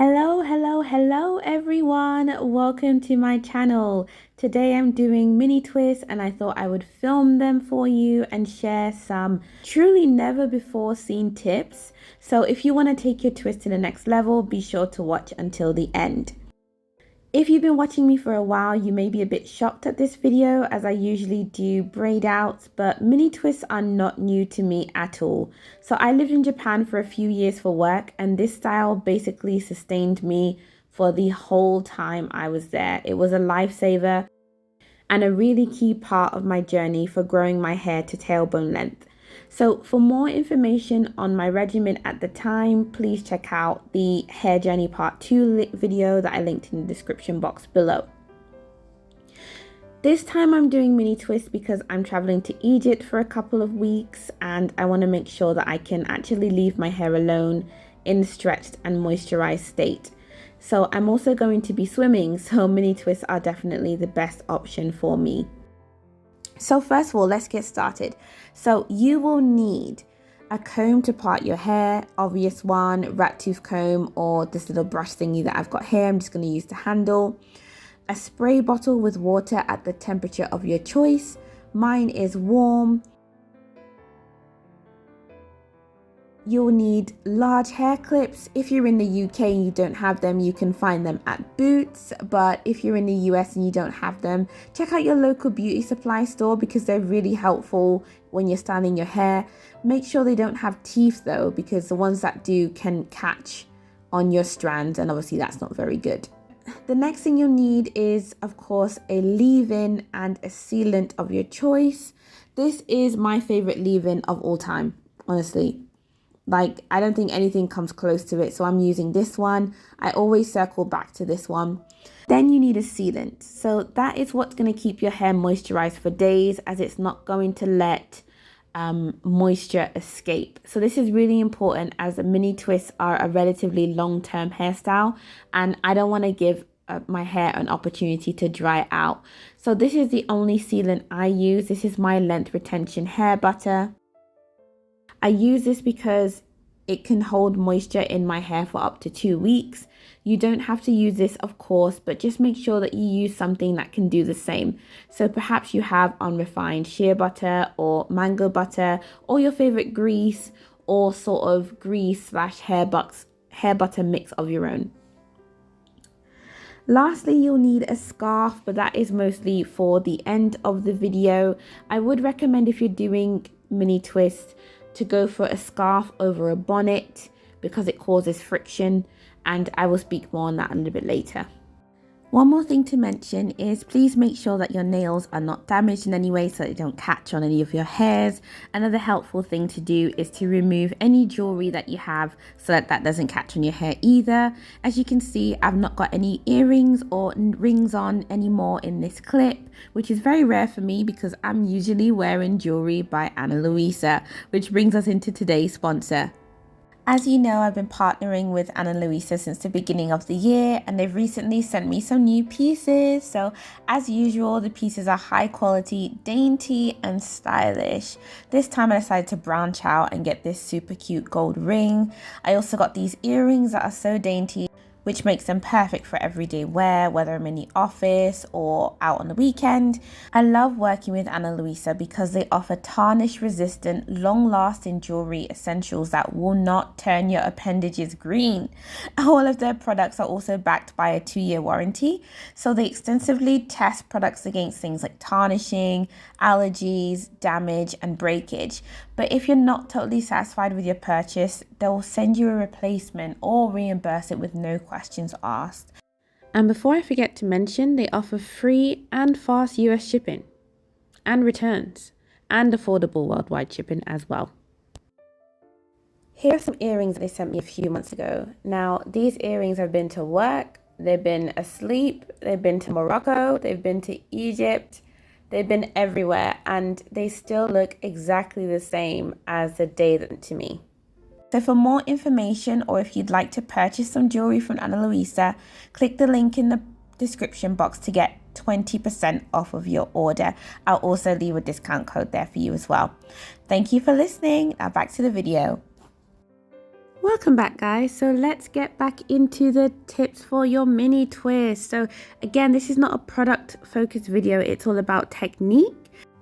Hello everyone. Welcome to my channel. Today I'm doing mini twists and I thought I would film them for you and share some truly never before seen tips. So if you want to take your twist to the next level, be sure to watch until the end. If you've been watching me for a while, you may be a bit shocked at this video as I usually do braid outs, but mini twists are not new to me at all. So I lived in Japan for a few years for work, and this style basically sustained me for the whole time I was there. It was a lifesaver and a really key part of my journey for growing my hair to tailbone length. So for more information on my regimen at the time, please check out the hair journey part 2 video that I linked in the description box below. This time I'm doing mini twists because I'm traveling to Egypt for a couple of weeks and I want to make sure that I can actually leave my hair alone in a stretched and moisturized state. So I'm also going to be swimming, so mini twists are definitely the best option for me. So first of all, let's get started. So you will need a comb to part your hair, obvious one, rat tooth comb or this little brush thingy that I've got here. I'm just going to use the handle. A spray bottle with water at the temperature of your choice. Mine is warm. You'll need large hair clips. If you're in the UK and you don't have them, you can find them at Boots. But if you're in the US and you don't have them, check out your local beauty supply store because they're really helpful when you're styling your hair. Make sure they don't have teeth though, because the ones that do can catch on your strands and obviously that's not very good. The next thing you'll need is, of course, a leave-in and a sealant of your choice. This is my favorite leave-in of all time, honestly. Like, I don't think anything comes close to it, so I'm using this one. I always circle back to this one. Then you need a sealant. So that is what's going to keep your hair moisturized for days, as it's not going to let moisture escape. So this is really important as the mini twists are a relatively long-term hairstyle, and I don't want to give my hair an opportunity to dry out. So this is the only sealant I use. This is my length retention hair butter. I use this because it can hold moisture in my hair for up to 2 weeks. You don't have to use this, of course, but just make sure that you use something that can do the same. So perhaps you have unrefined shea butter or mango butter or your favorite grease or sort of grease / hair butter mix of your own. Lastly, you'll need a scarf, but that is mostly for the end of the video. I would recommend, if you're doing mini twists, to go for a scarf over a bonnet because it causes friction, and I will speak more on that a little bit later. One more thing to mention is please make sure that your nails are not damaged in any way so they don't catch on any of your hairs. Another helpful thing to do is to remove any jewelry that you have so that that doesn't catch on your hair either. As you can see, I've not got any earrings or rings on anymore in this clip, which is very rare for me because I'm usually wearing jewelry by Ana Luisa, which brings us into today's sponsor. As you know, I've been partnering with Ana Luisa since the beginning of the year, and they've recently sent me some new pieces. So as usual, the pieces are high quality, dainty and stylish. This time I decided to branch out and get this super cute gold ring. I also got these earrings that are so dainty, which makes them perfect for everyday wear, whether I'm in the office or out on the weekend. I love working with Ana Luisa because they offer tarnish resistant, long lasting jewelry essentials that will not turn your appendages green. All of their products are also backed by a 2-year warranty, so they extensively test products against things like tarnishing, allergies, damage and breakage. But if you're not totally satisfied with your purchase, they'll send you a replacement or reimburse it with no questions asked. And before I forget to mention, they offer free and fast US shipping and returns and affordable worldwide shipping as well. Here are some earrings they sent me a few months ago. Now, these earrings have been to work, they've been asleep, they've been to Morocco, they've been to Egypt. They've been everywhere and they still look exactly the same as the day to me. So for more information, or if you'd like to purchase some jewelry from Ana Luisa, click the link in the description box to get 20% off of your order. I'll also leave a discount code there for you as well. Thank you for listening. Now back to the video. Welcome back, guys. So let's get back into the tips for your mini twist. So again, this is not a product focused video, it's all about technique.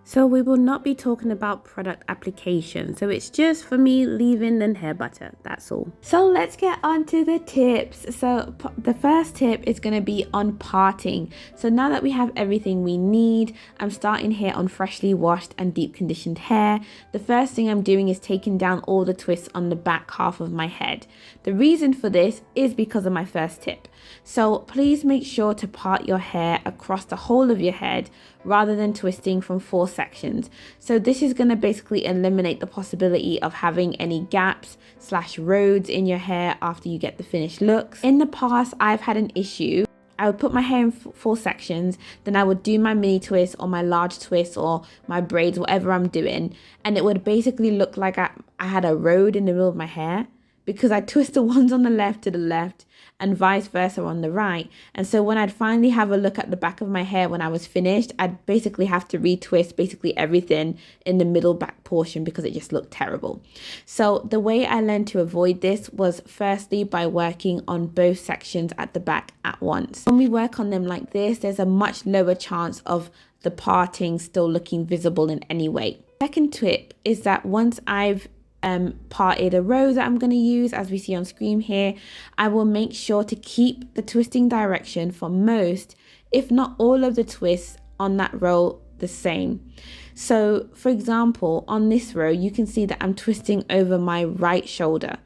So we will not be talking about product application. So it's just for me leave-in and hair butter, that's all. So let's get on to the tips. So the first tip is going to be on parting. So now that we have everything we need, I'm starting here on freshly washed and deep conditioned hair. The first thing I'm doing is taking down all the twists on the back half of my head. The reason for this is because of my first tip. So please make sure to part your hair across the whole of your head rather than twisting from 4 sections. So this is going to basically eliminate the possibility of having any gaps / roads in your hair after you get the finished looks. In the past, I've had an issue. I would put my hair in 4 sections, then I would do my mini twist or my large twist or my braids, whatever I'm doing, and it would basically look like I had a road in the middle of my hair because I twist the ones on the left to the left and vice versa on the right. And so when I'd finally have a look at the back of my hair when I was finished, I'd basically have to retwist basically everything in the middle back portion because it just looked terrible. So the way I learned to avoid this was firstly by working on both sections at the back at once. When we work on them like this, there's a much lower chance of the parting still looking visible in any way. Second tip is that once I've parted a row that I'm going to use, as we see on screen here, I will make sure to keep the twisting direction for most, if not all of the twists on that row the same. So for example, on this row, you can see that I'm twisting over my right shoulder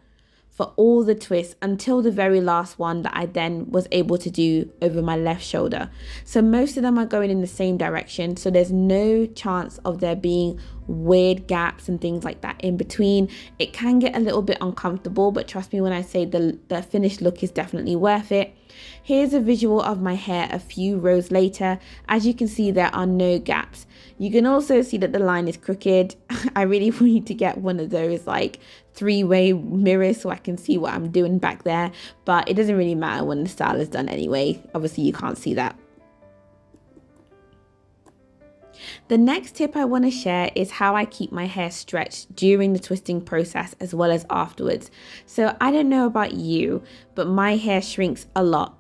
for all the twists until the very last one that I then was able to do over my left shoulder. So most of them are going in the same direction, so there's no chance of there being weird gaps and things like that in between. It can get a little bit uncomfortable, but trust me when I say the finished look is definitely worth it. Here's a visual of my hair a few rows later. As you can see, there are no gaps. You can also see that the line is crooked. I really need to get one of those like 3-way mirrors so I can see what I'm doing back there, but it doesn't really matter when the style is done anyway. Obviously you can't see that. The next tip I want to share is how I keep my hair stretched during the twisting process as well as afterwards. So I don't know about you, but my hair shrinks a lot.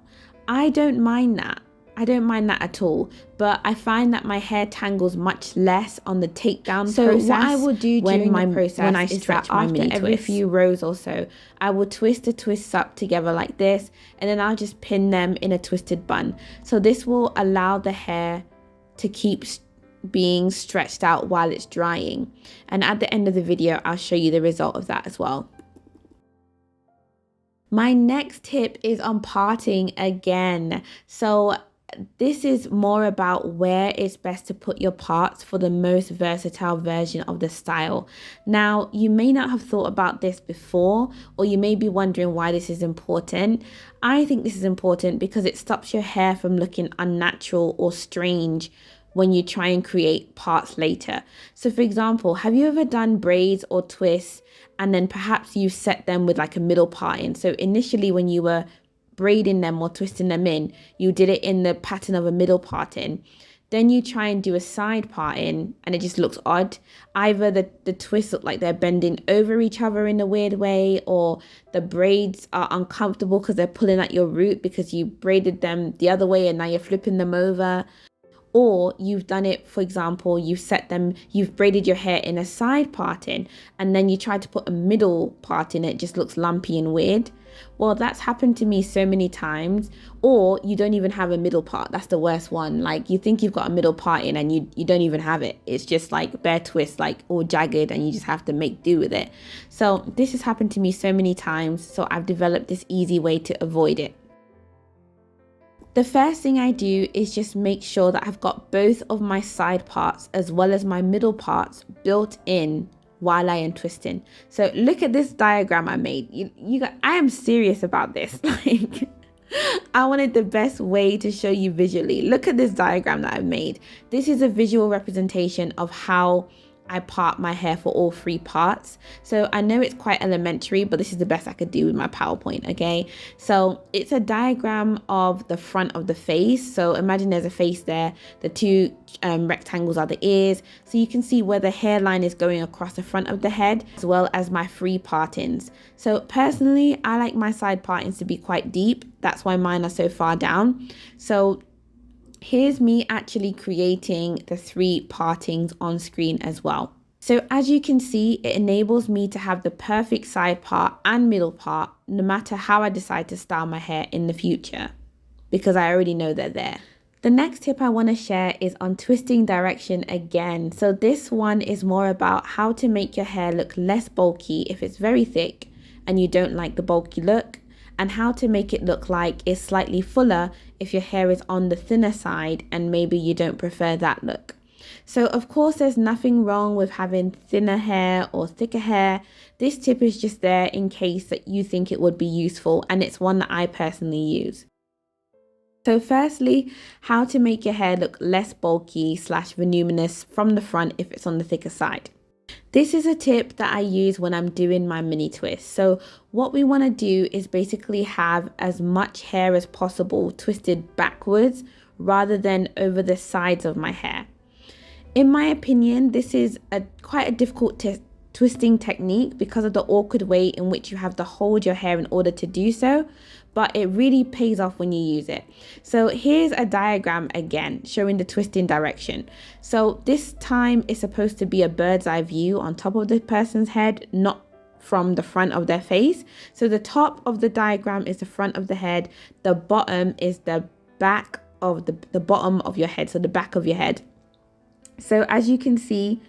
I don't mind that. I don't mind that at all, but I find that my hair tangles much less on the takedown process. So what I will do during the process when I stretch my mini twist, every few rows or so, I will twist the twists up together like this, and then I'll just pin them in a twisted bun. So this will allow the hair to keep being stretched out while it's drying. And at the end of the video, I'll show you the result of that as well. My next tip is on parting again. So this is more about where it's best to put your parts for the most versatile version of the style. Now, you may not have thought about this before, or you may be wondering why this is important. I think this is important because it stops your hair from looking unnatural or strange when you try and create parts later. So for example, have you ever done braids or twists and then perhaps you set them with like a middle part in? So initially when you were braiding them or twisting them in, you did it in the pattern of a middle part in. Then you try and do a side part in and it just looks odd. Either the twists look like they're bending over each other in a weird way, or the braids are uncomfortable because they're pulling at your root because you braided them the other way and now you're flipping them over. Or you've done it, for example, you've braided your hair in a side parting and then you try to put a middle part in, it just looks lumpy and weird. Well, that's happened to me so many times. Or you don't even have a middle part. That's the worst one. Like you think you've got a middle part in and you don't even have it. It's just like bare twist, like all jagged, and you just have to make do with it. So this has happened to me so many times. So I've developed this easy way to avoid it. The first thing I do is just make sure that I've got both of my side parts as well as my middle parts built in while I am twisting. So look at this diagram I made. I am serious about this. Like, I wanted the best way to show you visually. Look at this diagram that I've made. This is a visual representation of how I part my hair for all 3 parts. So I know it's quite elementary, but this is the best I could do with my PowerPoint, okay? So it's a diagram of the front of the face. So imagine there's a face there. The 2 rectangles are the ears. So you can see where the hairline is going across the front of the head, as well as my 3 partings. So personally, I like my side partings to be quite deep. That's why mine are so far down. So here's me actually creating the 3 partings on screen as well. So as you can see, it enables me to have the perfect side part and middle part, no matter how I decide to style my hair in the future, because I already know they're there. The next tip I want to share is on twisting direction again. So this one is more about how to make your hair look less bulky if it's very thick and you don't like the bulky look, and how to make it look like it's slightly fuller if your hair is on the thinner side and maybe you don't prefer that look. So of course there's nothing wrong with having thinner hair or thicker hair. This tip is just there in case that you think it would be useful, and it's one that I personally use. So firstly, how to make your hair look less bulky / voluminous from the front if it's on the thicker side. This is a tip that I use when I'm doing my mini twist. So what we want to do is basically have as much hair as possible twisted backwards rather than over the sides of my hair. In my opinion, this is quite a difficult twisting technique because of the awkward way in which you have to hold your hair in order to do so, but it really pays off when you use it. So here's a diagram again showing the twisting direction. So this time it's supposed to be a bird's eye view on top of the person's head, not from the front of their face. So the top of the diagram is the front of the head, the bottom is the back of the bottom of your head, so the back of your head. So as you can see,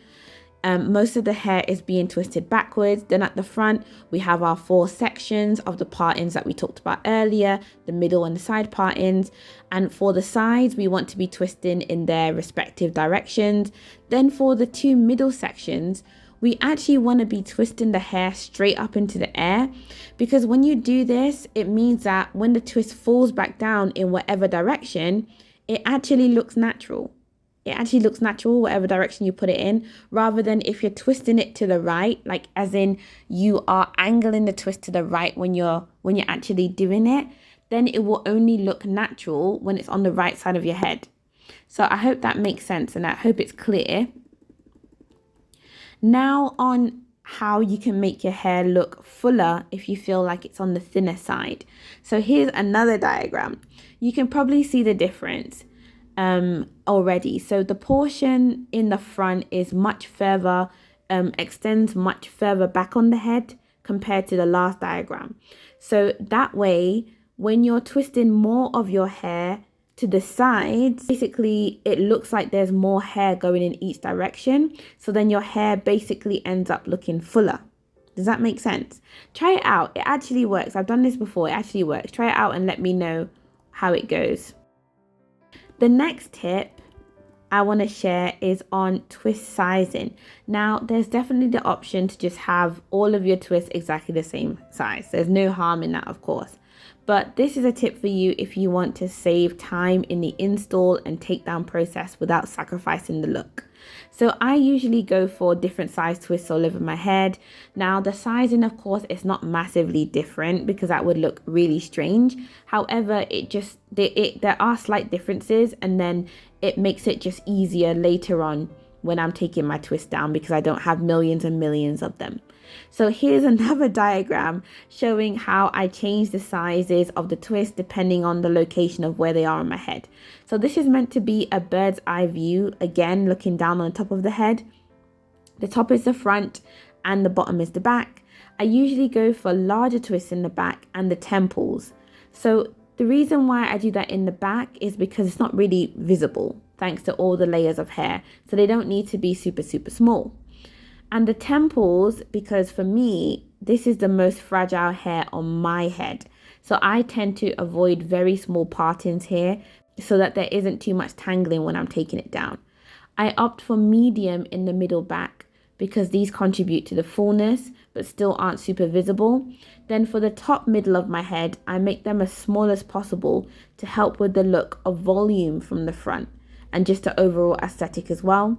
most of the hair is being twisted backwards. Then at the front, we have our 4 sections of the partings that we talked about earlier, the middle and the side partings. And for the sides, we want to be twisting in their respective directions. Then for the 2 middle sections, we actually want to be twisting the hair straight up into the air, because when you do this, it means that when the twist falls back down in whatever direction, it actually looks natural. It actually looks natural whatever direction you put it in, rather than if you're twisting it to the right, like as in you are angling the twist to the right when you're actually doing it, then it will only look natural when it's on the right side of your head. So I hope that makes sense and I hope it's clear. Now on how you can make your hair look fuller if you feel like it's on the thinner side. So here's another diagram. You can probably see the difference already. So the portion in the front is much further, extends much further back on the head compared to the last diagram. So that way, when you're twisting more of your hair to the sides, basically it looks like there's more hair going in each direction. So then your hair basically ends up looking fuller. Does that make sense? Try it out. It actually works. I've done this before. It actually works. Try it out and let me know how it goes. The next tip I want to share is on twist sizing. Now, there's definitely the option to just have all of your twists exactly the same size. There's no harm in that, of course. But this is a tip for you if you want to save time in the install and takedown process without sacrificing the look. So I usually go for different size twists all over my head. Now the sizing, of course, is not massively different because that would look really strange. However, there are slight differences, and then it makes it just easier later on when I'm taking my twist down because I don't have millions and millions of them. So here's another diagram showing how I change the sizes of the twist depending on the location of where they are on my head. So this is meant to be a bird's eye view, again looking down on the top of the head. The top is the front and the bottom is the back. I usually go for larger twists in the back and the temples. So the reason why I do that in the back is because it's not really visible thanks to all the layers of hair. So they don't need to be super small. And the temples, because for me, this is the most fragile hair on my head. So I tend to avoid very small partings here so that there isn't too much tangling when I'm taking it down. I opt for medium in the middle back because these contribute to the fullness but still aren't super visible. Then for the top middle of my head, I make them as small as possible to help with the look of volume from the front and just the overall aesthetic as well.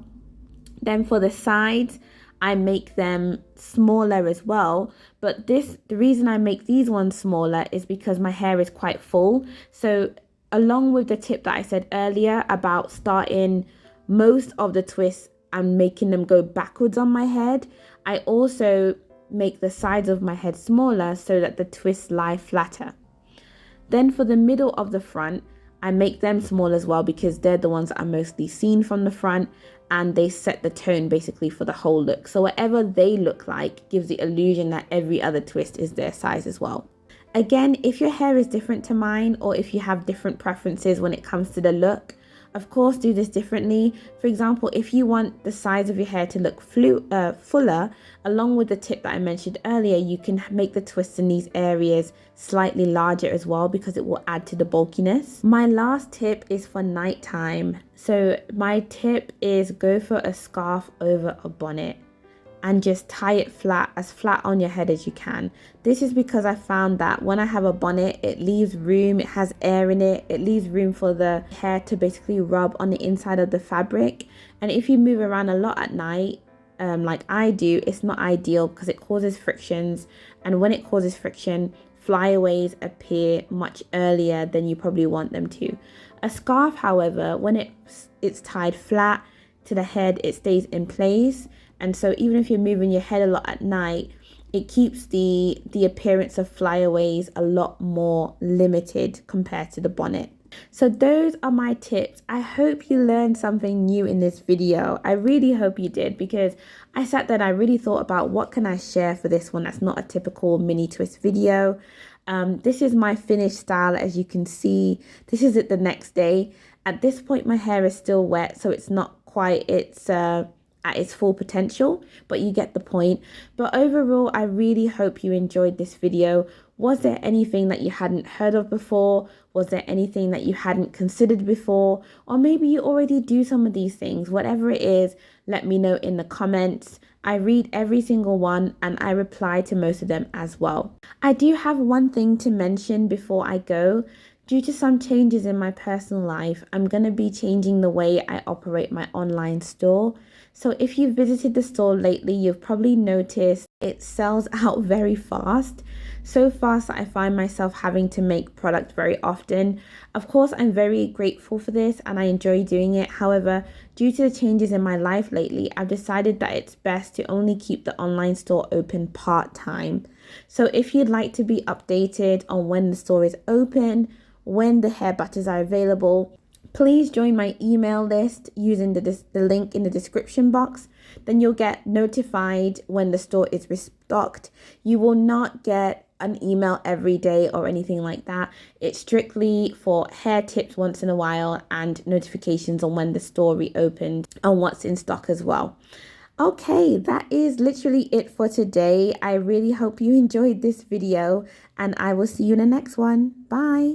Then for the sides, I make them smaller as well. But the reason I make these ones smaller is because my hair is quite full. So along with the tip that I said earlier about starting most of the twists and making them go backwards on my head, I also make the sides of my head smaller so that the twists lie flatter. Then for the middle of the front, I make them small as well because they're the ones that are mostly seen from the front, and they set the tone basically for the whole look. So whatever they look like gives the illusion that every other twist is their size as well. Again, if your hair is different to mine, or if you have different preferences when it comes to the look, of course do this differently. For example, if you want the size of your hair to look fuller, along with the tip that I mentioned earlier, you can make the twists in these areas slightly larger as well because it will add to the bulkiness. My last tip is for nighttime. So my tip is go for a scarf over a bonnet and just tie it as flat on your head as you can. This is because I found that when I have a bonnet, it leaves room, it has air in it, it leaves room for the hair to basically rub on the inside of the fabric. And if you move around a lot at night, like I do, it's not ideal because it causes frictions. And when it causes friction, flyaways appear much earlier than you probably want them to. A scarf, however, when it's tied flat to the head, it stays in place. And so even if you're moving your head a lot at night, it keeps the appearance of flyaways a lot more limited compared to the bonnet. So those are my tips. I hope you learned something new in this video. I really hope you did, because I sat there and I really thought about what can I share for this one that's not a typical mini twist video. This is my finished style. As you can see, this is it the next day. At this point, my hair is still wet, so it's not quite at its full potential, but you get the point. But overall, I really hope you enjoyed this video. Was there anything that you hadn't heard of before? Was there anything that you hadn't considered before? Or maybe you already do some of these things. Whatever it is, let me know in the comments. I read every single one and I reply to most of them as well. I do have one thing to mention before I go. Due to some changes in my personal life, I'm going to be changing the way I operate my online store. So if you've visited the store lately, you've probably noticed it sells out very fast. So fast that I find myself having to make product very often. Of course, I'm very grateful for this and I enjoy doing it. However, due to the changes in my life lately, I've decided that it's best to only keep the online store open part-time. So if you'd like to be updated on when the store is open, when the hair butters are available, please join my email list using the link in the description box. Then you'll get notified when the store is restocked. You will not get an email every day or anything like that. It's strictly for hair tips once in a while and notifications on when the store reopened and what's in stock as well. Okay, that is literally it for today. I really hope you enjoyed this video and I will see you in the next one. Bye.